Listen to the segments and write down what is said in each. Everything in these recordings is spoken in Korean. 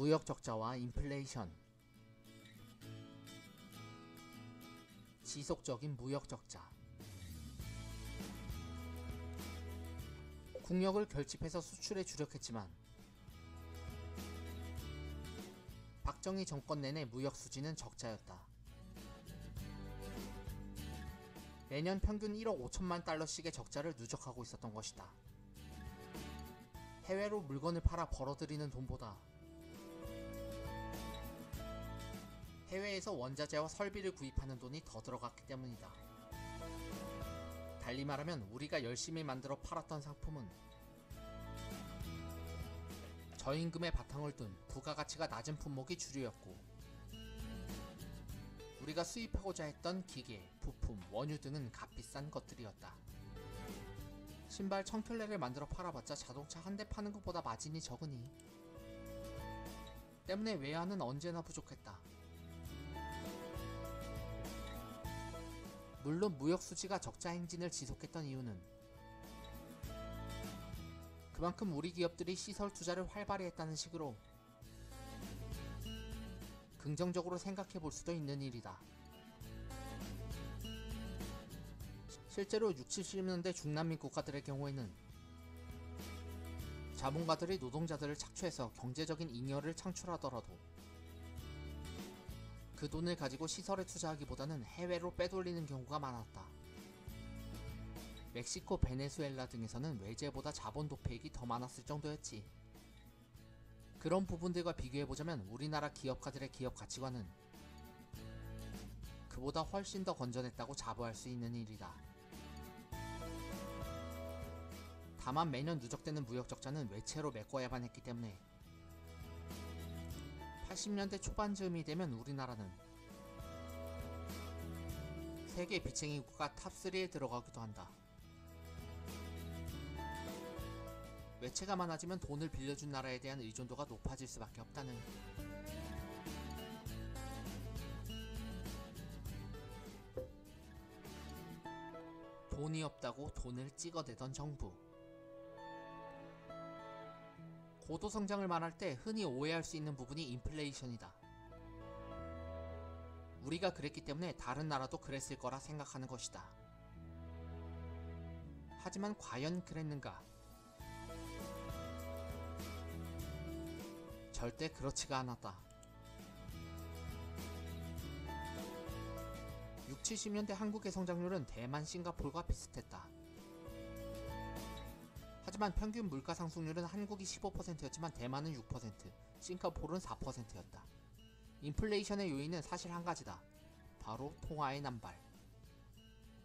무역 적자와 인플레이션. 지속적인 무역 적자. 국력을 결집해서 수출에 주력했지만 박정희 정권 내내 무역 수지는 적자였다. 매년 평균 1억 5천만 달러씩의 적자를 누적하고 있었던 것이다. 해외로 물건을 팔아 벌어들이는 돈보다 해외에서 원자재와 설비를 구입하는 돈이 더 들어갔기 때문이다. 달리 말하면 우리가 열심히 만들어 팔았던 상품은 저임금의 바탕을 둔 부가가치가 낮은 품목이 주류였고, 우리가 수입하고자 했던 기계, 부품, 원유 등은 값비싼 것들이었다. 신발 1000켤레를 만들어 팔아봤자 자동차 한 대 파는 것보다 마진이 적으니 때문에 외화는 언제나 부족했다. 물론 무역수지가 적자 행진을 지속했던 이유는 그만큼 우리 기업들이 시설 투자를 활발히 했다는 식으로 긍정적으로 생각해 볼 수도 있는 일이다. 실제로 60, 70년대 중남미 국가들의 경우에는 자본가들이 노동자들을 착취해서 경제적인 잉여를 창출하더라도 그 돈을 가지고 시설에 투자하기보다는 해외로 빼돌리는 경우가 많았다. 멕시코, 베네수엘라 등에서는 외제보다 자본 도폐익이 더 많았을 정도였지. 그런 부분들과 비교해보자면 우리나라 기업가들의 기업 가치관은 그보다 훨씬 더 건전했다고 자부할 수 있는 일이다. 다만 매년 누적되는 무역 적자는 외채로 메꿔야만 했기 때문에 80년대 초반 즈음이 되면 우리나라는 세계 빚쟁이 국가 탑3에 들어가기도 한다. 외채가 많아지면 돈을 빌려준 나라에 대한 의존도가 높아질 수밖에 없다는. 돈이 없다고 돈을 찍어대던 정부. 고도성장을 말할 때 흔히 오해할 수 있는 부분이 인플레이션이다. 우리가 그랬기 때문에 다른 나라도 그랬을 거라 생각하는 것이다. 하지만 과연 그랬는가? 절대 그렇지가 않았다. 60, 70년대 한국의 성장률은 대만, 싱가포르가 비슷했다. 하지만 평균 물가 상승률은 한국이 15%였지만 대만은 6%, 싱가포르는 4%였다. 인플레이션의 요인은 사실 한 가지다. 바로 통화의 남발.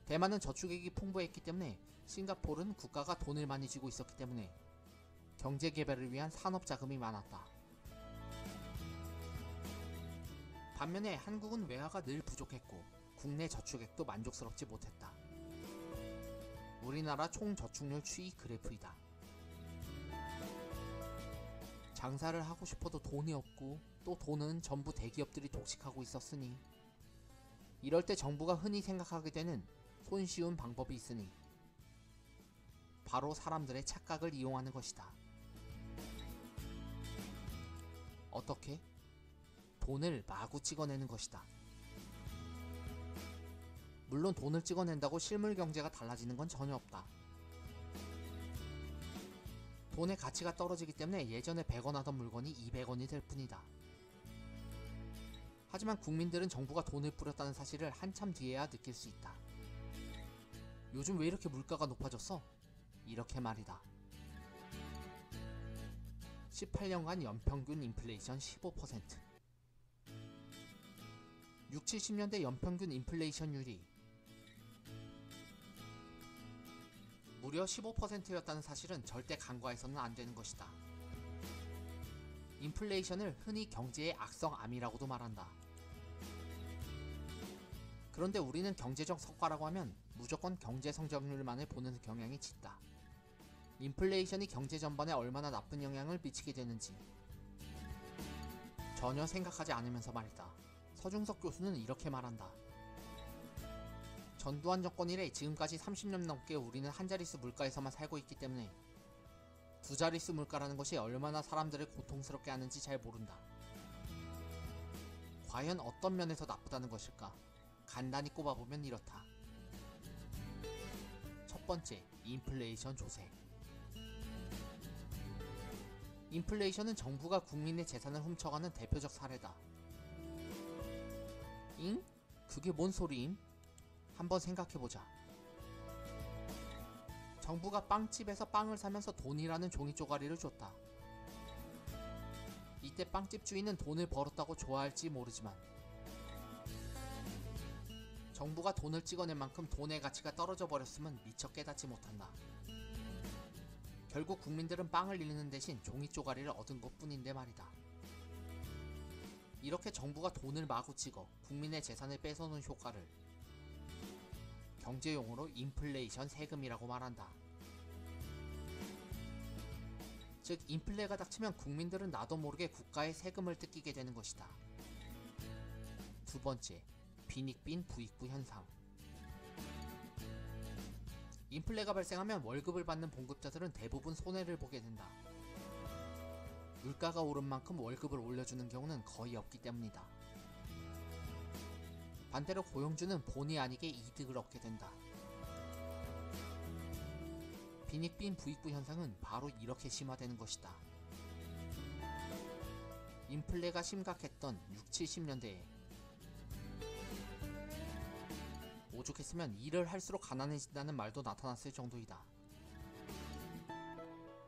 대만은 저축액이 풍부했기 때문에, 싱가포르는 국가가 돈을 많이 쥐고 있었기 때문에 경제개발을 위한 산업자금이 많았다. 반면에 한국은 외화가 늘 부족했고 국내 저축액도 만족스럽지 못했다. 우리나라 총저축률 추이 그래프이다. 장사를 하고 싶어도 돈이 없고 또 돈은 전부 대기업들이 독식하고 있었으니, 이럴 때 정부가 흔히 생각하게 되는 손쉬운 방법이 있으니 바로 사람들의 착각을 이용하는 것이다. 어떻게? 돈을 마구 찍어내는 것이다. 물론 돈을 찍어낸다고 실물 경제가 달라지는 건 전혀 없다. 돈의 가치가 떨어지기 때문에 예전에 100원 하던 물건이 200원이 될 뿐이다. 하지만 국민들은 정부가 돈을 뿌렸다는 사실을 한참 뒤에야 느낄 수 있다. 요즘 왜 이렇게 물가가 높아졌어? 이렇게 말이다. 18년간 연평균 인플레이션 15%. 60, 70년대 연평균 인플레이션율이 무려 15%였다는 사실은 절대 간과해서는 안 되는 것이다. 인플레이션을 흔히 경제의 악성암이라고도 말한다. 그런데 우리는 경제적 성과라고 하면 무조건 경제 성장률만을 보는 경향이 짙다. 인플레이션이 경제 전반에 얼마나 나쁜 영향을 미치게 되는지 전혀 생각하지 않으면서 말이다. 서중석 교수는 이렇게 말한다. 전두환 정권 이래 지금까지 30년 넘게 우리는 한자릿수 물가에서만 살고 있기 때문에 두 자릿수 물가라는 것이 얼마나 사람들을 고통스럽게 하는지 잘 모른다. 과연 어떤 면에서 나쁘다는 것일까? 간단히 꼽아보면 이렇다. 첫 번째, 인플레이션 조세. 인플레이션은 정부가 국민의 재산을 훔쳐가는 대표적 사례다. 잉? 그게 뭔 소리임? 한번 생각해보자. 정부가 빵집에서 빵을 사면서 돈이라는 종이 쪼가리를 줬다. 이때 빵집 주인은 돈을 벌었다고 좋아할지 모르지만 정부가 돈을 찍어낸 만큼 돈의 가치가 떨어져 버렸으면 미처 깨닫지 못한다. 결국 국민들은 빵을 잃는 대신 종이 쪼가리를 얻은 것 뿐인데 말이다. 이렇게 정부가 돈을 마구 찍어 국민의 재산을 뺏어놓은 효과를 경제용어로 인플레이션 세금이라고 말한다. 즉 인플레가 닥치면 국민들은 나도 모르게 국가의 세금을 뜯기게 되는 것이다. 두 번째, 빈익빈 부익부 현상. 인플레가 발생하면 월급을 받는 봉급자들은 대부분 손해를 보게 된다. 물가가 오른 만큼 월급을 올려주는 경우는 거의 없기 때문이다. 반대로 고용주는 본의 아니게 이득을 얻게 된다. 빈익빈 부익부 현상은 바로 이렇게 심화되는 것이다. 인플레가 심각했던 60~70년대에 오죽했으면 일을 할수록 가난해진다는 말도 나타났을 정도이다.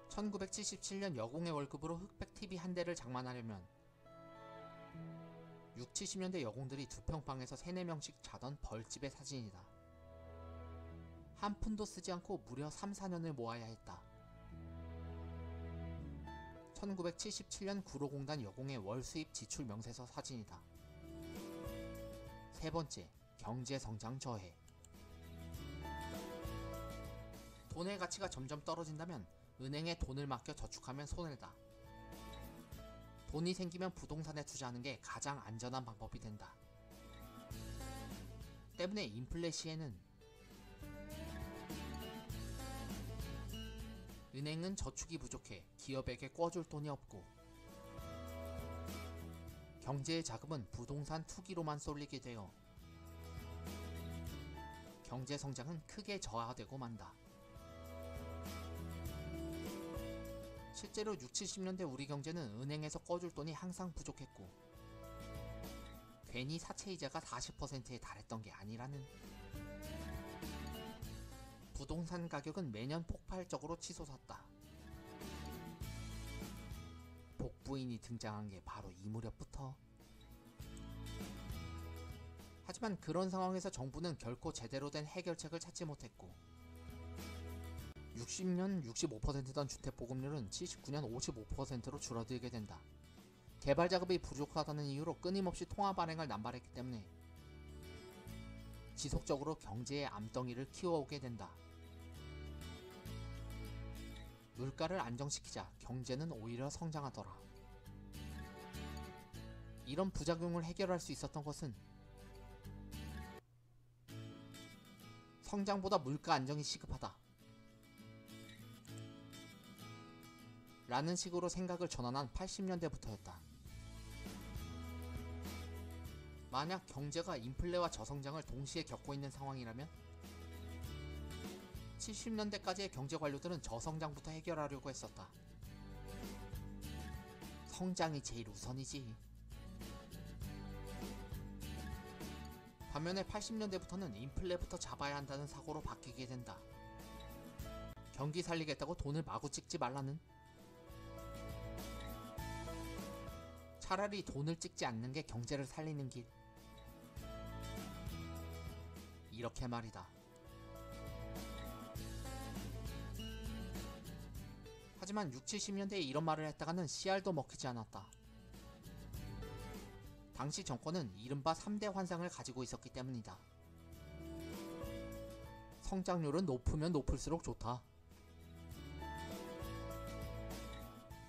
1977년 여공의 월급으로 흑백 TV 한 대를 장만하려면 60~70년대 여공들이 두 평방에서 3~4명씩 자던 벌집의 사진이다. 한 푼도 쓰지 않고 무려 3~4년을 모아야 했다. 1977년 구로공단 여공의 월 수입 지출 명세서 사진이다. 세 번째, 경제성장 저해. 돈의 가치가 점점 떨어진다면 은행에 돈을 맡겨 저축하면 손해다. 돈이 생기면 부동산에 투자하는 게 가장 안전한 방법이 된다. 때문에 인플레 시에는 은행은 저축이 부족해 기업에게 꿔줄 돈이 없고 경제의 자금은 부동산 투기로만 쏠리게 되어 경제 성장은 크게 저하되고 만다. 실제로 60~70년대 우리 경제는 은행에서 꿔줄 돈이 항상 부족했고 괜히 사채이자가 40%에 달했던 게 아니라는. 부동산 가격은 매년 폭발적으로 치솟았다. 복부인이 등장한 게 바로 이 무렵부터. 하지만 그런 상황에서 정부는 결코 제대로 된 해결책을 찾지 못했고 60년 65%던 주택보급률은 79년 55%로 줄어들게 된다. 개발자금이 부족하다는 이유로 끊임없이 통화 발행을 남발했기 때문에 지속적으로 경제의 암덩이를 키워오게 된다. 물가를 안정시키자 경제는 오히려 성장하더라. 이런 부작용을 해결할 수 있었던 것은 성장보다 물가 안정이 시급하다 라는 식으로 생각을 전환한 80년대부터였다. 만약 경제가 인플레와 저성장을 동시에 겪고 있는 상황이라면 70년대까지의 경제 관료들은 저성장부터 해결하려고 했었다. 성장이 제일 우선이지. 반면에 80년대부터는 인플레부터 잡아야 한다는 사고로 바뀌게 된다. 경기 살리겠다고 돈을 마구 찍지 말라는. 차라리 돈을 찍지 않는 게 경제를 살리는 길. 이렇게 말이다. 하지만 60~70년대에 이런 말을 했다가는 씨알도 먹히지 않았다. 당시 정권은 이른바 3대 환상을 가지고 있었기 때문이다. 성장률은 높으면 높을수록 좋다.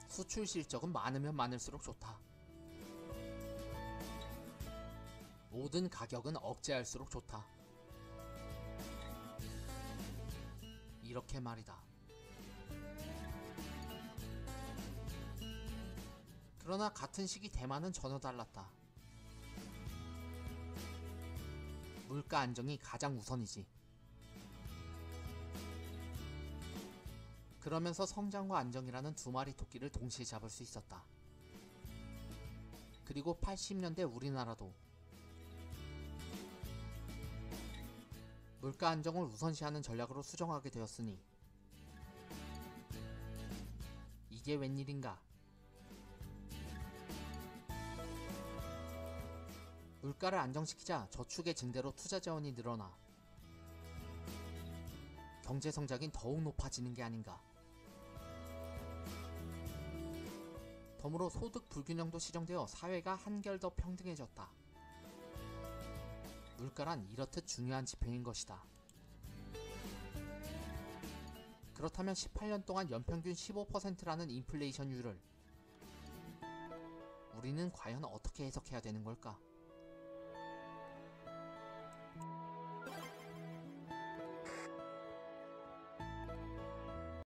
수출 실적은 많으면 많을수록 좋다. 모든 가격은 억제할수록 좋다. 이렇게 말이다. 그러나 같은 시기 대만은 전혀 달랐다. 물가 안정이 가장 우선이지. 그러면서 성장과 안정이라는 두 마리 토끼를 동시에 잡을 수 있었다. 그리고 80년대 우리나라도 물가 안정을 우선시하는 전략으로 수정하게 되었으니 이게 웬일인가? 물가를 안정시키자 저축의 증대로 투자 자원이 늘어나 경제 성장이 더욱 높아지는 게 아닌가. 덤으로 소득 불균형도 시정되어 사회가 한결 더 평등해졌다. 물가란 이렇듯 중요한 지표인 것이다. 그렇다면 18년 동안 연평균 15%라는 인플레이션율을 우리는 과연 어떻게 해석해야 되는 걸까?